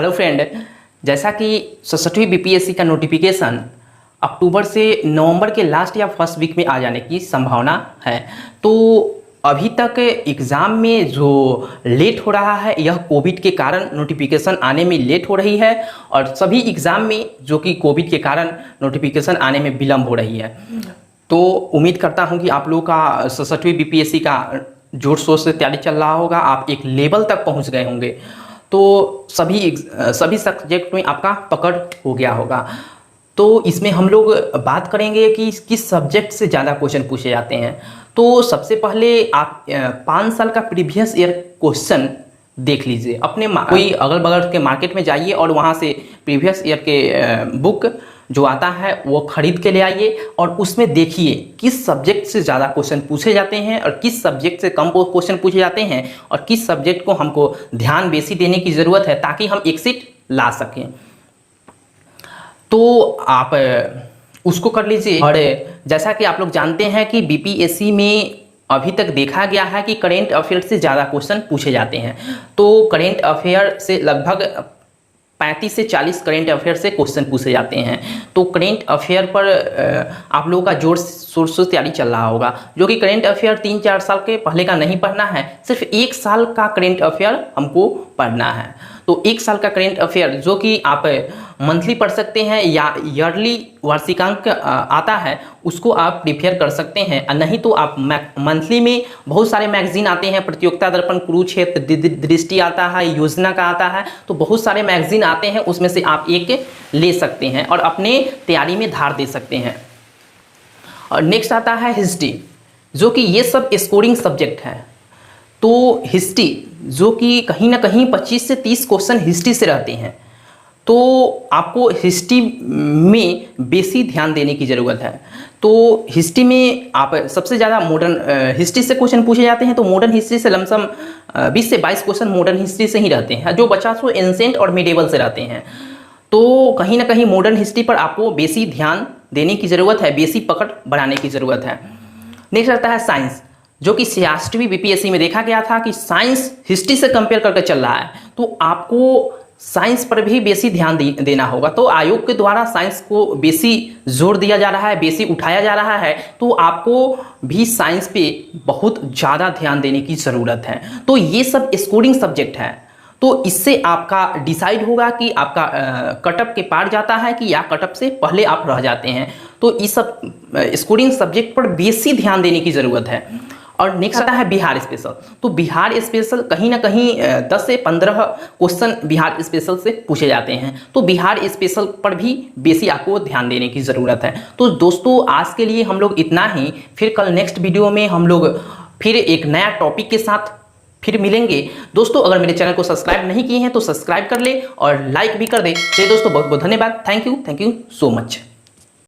Hello friend, जैसा कि 67वीं BPSC का नोटिफिकेशन अक्टूबर से नवंबर के लास्ट या फर्स्ट वीक में आ जाने की संभावना है। तो अभी तक एग्ज़ाम में जो लेट हो रहा है यह कोविड के कारण नोटिफिकेशन आने में लेट हो रही है, और सभी एग्ज़ाम में जो कि कोविड के कारण नोटिफिकेशन आने में विलम्ब हो रही है। तो उम्मीद करता हूं कि आप लोगों का 67वीं बीपीएससी का जोर शोर से तैयारी चल रहा होगा, आप एक लेवल तक पहुंच गए होंगे, तो सभी सब्जेक्ट में आपका पकड़ हो गया होगा। तो इसमें हम लोग बात करेंगे कि किस सब्जेक्ट से ज़्यादा क्वेश्चन पूछे जाते हैं। तो सबसे पहले आप 5 साल का प्रीवियस ईयर क्वेश्चन देख लीजिए। अपने कोई अगल बगल के मार्केट में जाइए और वहाँ से प्रीवियस ईयर के बुक जो आता है वो खरीद के ले आइए, और उसमें देखिए किस सब्जेक्ट से ज़्यादा क्वेश्चन पूछे जाते हैं और किस सब्जेक्ट से कम क्वेश्चन पूछे जाते हैं, और किस सब्जेक्ट को हमको ध्यान बेसी देने की ज़रूरत है ताकि हम एक सीट ला सकें। तो आप उसको कर लीजिए। और जैसा कि आप लोग जानते हैं कि बीपीएससी में अभी तक देखा गया है कि करेंट अफेयर से ज़्यादा क्वेश्चन पूछे जाते हैं। तो करेंट अफेयर से लगभग 35 से 40 करेंट अफेयर से क्वेश्चन पूछे जाते हैं। तो करेंट अफेयर पर आप लोगों का जोर शोर से तैयारी चल रहा होगा, जो कि करेंट अफेयर 3-4 साल के पहले का नहीं पढ़ना है, सिर्फ 1 साल का करेंट अफेयर हमको पढ़ना है। तो 1 साल का करेंट अफेयर जो कि आप मंथली पढ़ सकते हैं या ईयरली वार्षिकांक आता है उसको आप प्रिपेयर कर सकते हैं, और नहीं तो आप मंथली में बहुत सारे मैगजीन आते हैं, प्रतियोगिता दर्पण, कुरुक्षेत्र, दृष्टि आता है, योजना का आता है, तो बहुत सारे मैगजीन आते हैं, उसमें से आप एक ले सकते हैं और अपने तैयारी में धार दे सकते हैं। और नेक्स्ट आता है हिस्ट्री, जो कि ये सब स्कोरिंग सब्जेक्ट है। तो हिस्ट्री जो कि कहीं ना कहीं 25 से 30 क्वेश्चन हिस्ट्री से रहते हैं, तो आपको हिस्ट्री में बेसी ध्यान देने की ज़रूरत है। तो हिस्ट्री में आप सबसे ज़्यादा मॉडर्न हिस्ट्री से क्वेश्चन पूछे जाते हैं। तो मॉडर्न हिस्ट्री से लमसम 20 से 22 क्वेश्चन मॉडर्न हिस्ट्री से ही रहते हैं, जो 50 एंसेंट और मिडेवल से रहते हैं। तो कहीं ना कहीं मॉडर्न हिस्ट्री पर आपको बेसी ध्यान देने की ज़रूरत है, बेसी पकड़ बढ़ाने की ज़रूरत है। नेक्स्ट आता है साइंस, जो कि 66वीं बीपीएससी में देखा गया था कि साइंस हिस्ट्री से कंपेयर करके चल रहा है, तो आपको साइंस पर भी बेसी ध्यान देना होगा। तो आयोग के द्वारा साइंस को बेसी जोर दिया जा रहा है, बेसी उठाया जा रहा है, तो आपको भी साइंस पे बहुत ज़्यादा ध्यान देने की ज़रूरत है। तो ये सब स्कोरिंग सब्जेक्ट है, तो इससे आपका डिसाइड होगा कि आपका कटअप के पार जाता है कि या कटअप से पहले आप रह जाते हैं। तो इस सब स्कोरिंग सब्जेक्ट पर बेसी ध्यान देने की ज़रूरत है। और नेक्स्ट आता है बिहार स्पेशल। तो बिहार स्पेशल कहीं ना कहीं 10 से 15 क्वेश्चन बिहार स्पेशल से पूछे जाते हैं, तो बिहार स्पेशल पर भी बेसी आपको ध्यान देने की ज़रूरत है। तो दोस्तों आज के लिए हम लोग इतना ही, फिर कल नेक्स्ट वीडियो में हम लोग फिर एक नया टॉपिक के साथ फिर मिलेंगे। दोस्तों अगर मेरे चैनल को सब्सक्राइब नहीं किए हैं तो सब्सक्राइब कर ले और लाइक भी कर दे। चलिए दोस्तों, बहुत बहुत धन्यवाद। Thank you so much.